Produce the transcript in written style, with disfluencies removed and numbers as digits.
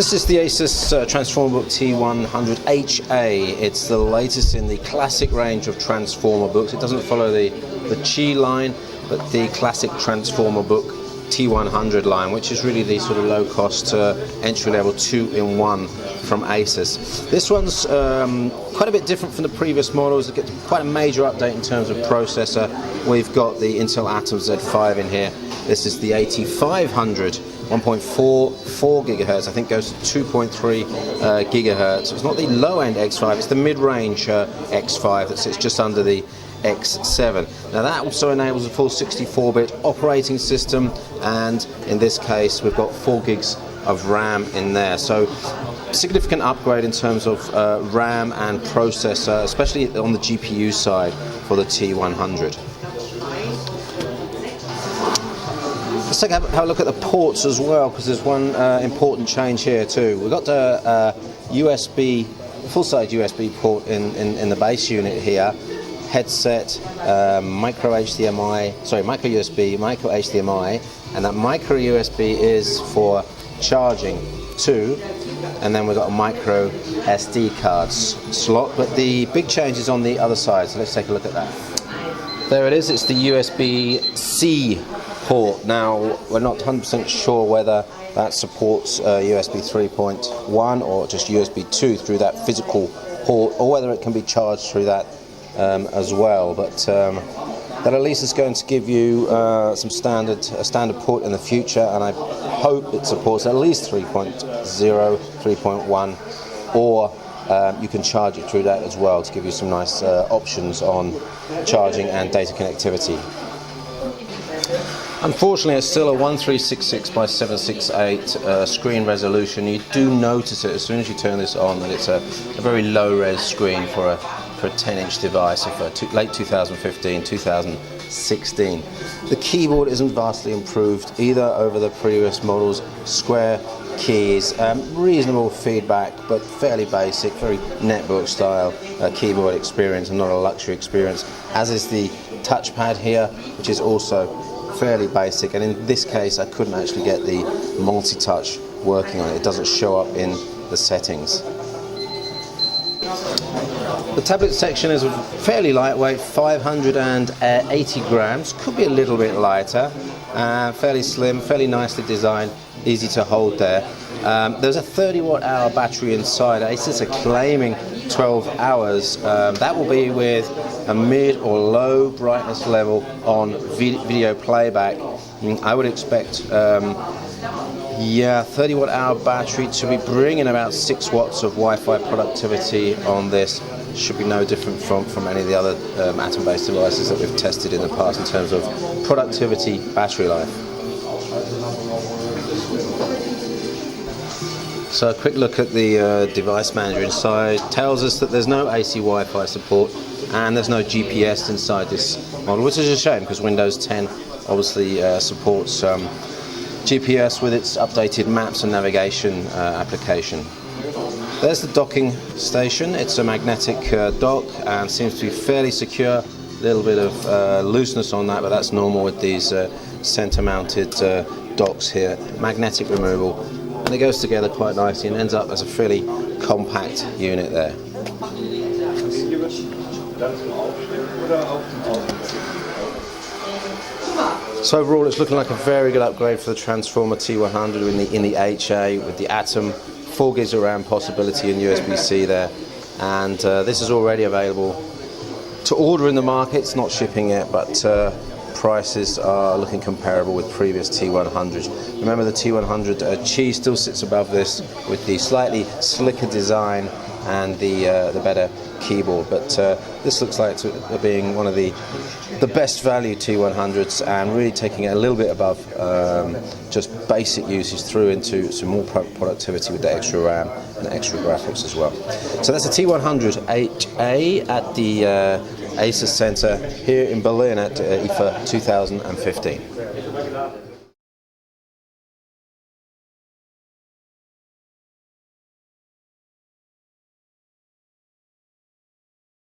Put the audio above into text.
This is the ASUS Transformer book T100HA. It's the latest in the classic range of Transformer books. It doesn't follow the Qi line, but the classic Transformer book T100 line, which is really the sort of low-cost entry-level 2-in-1 from ASUS. This one's quite a bit different from the previous models. It gets quite a major update in terms of processor. We've got the Intel Atom Z5 in here. This is the AT500, 1.44 gigahertz. I think goes to 2.3 gigahertz. It's not the low-end X5. It's the mid-range X5 that sits just under the X7. Now that also enables a full 64-bit operating system, and in this case we've got 4 gigs of RAM in there. So significant upgrade in terms of RAM and processor, especially on the GPU side for the T100. Let's have a look at the ports as well, because there's one important change here too. We've got the USB, full-size USB port in the base unit here. Headset, micro USB, micro HDMI, and that micro USB is for charging too. And then we've got a micro SD card slot, but the big change is on the other side. So let's take a look at that. There it is. It's the USB-C port. Now we're not 100% sure whether that supports USB 3.1 or just USB 2 through that physical port, or whether it can be charged through that as well, but that at least is going to give you a standard port in the future, and I hope it supports at least 3.0, 3.1, or you can charge it through that as well to give you some nice options on charging and data connectivity. Unfortunately, it's still a 1366 by 768 screen resolution. You do notice it as soon as you turn this on that it's a very low-res screen for a 10-inch device of late 2015, 2016. The keyboard isn't vastly improved either over the previous models. Square keys, reasonable feedback, but fairly basic, very netbook style keyboard experience, and not a luxury experience, as is the touchpad here, which is also fairly basic. And in this case I couldn't actually get the multi-touch working on it. It doesn't show up in the settings. The tablet section is fairly lightweight, 580 grams, could be a little bit lighter, fairly slim, fairly nicely designed, easy to hold there. There's a 30 watt-hour battery inside. ASUS are claiming 12 hours. That will be with a mid or low brightness level on video playback. I would expect 30 watt-hour battery to be bringing about 6 watts of Wi-Fi productivity on this. Should be no different from any of the other atom-based devices that we've tested in the past in terms of productivity, battery life. So a quick look at the device manager inside tells us that there's no AC Wi-Fi support and there's no GPS inside this model, which is a shame because Windows 10 obviously supports GPS with its updated maps and navigation application. There's the docking station. It's a magnetic dock and seems to be fairly secure. A little bit of looseness on that, but that's normal with these center-mounted docks here. Magnetic removal, and it goes together quite nicely and ends up as a fairly compact unit there. So overall, it's looking like a very good upgrade for the Transformer T100 in the HA with the Atom, 4 gigs of RAM possibility and USB-C there, and this is already available to order in the market. It's not shipping yet, but prices are looking comparable with previous T100s. Remember, the T100 Qi still sits above this with the slightly slicker design and the better keyboard, but this looks like being one of the best value T100s and really taking it a little bit above just basic usage through into some more productivity with the extra RAM and extra graphics as well. So that's the T100HA at the ASUS Center here in Berlin at IFA 2015.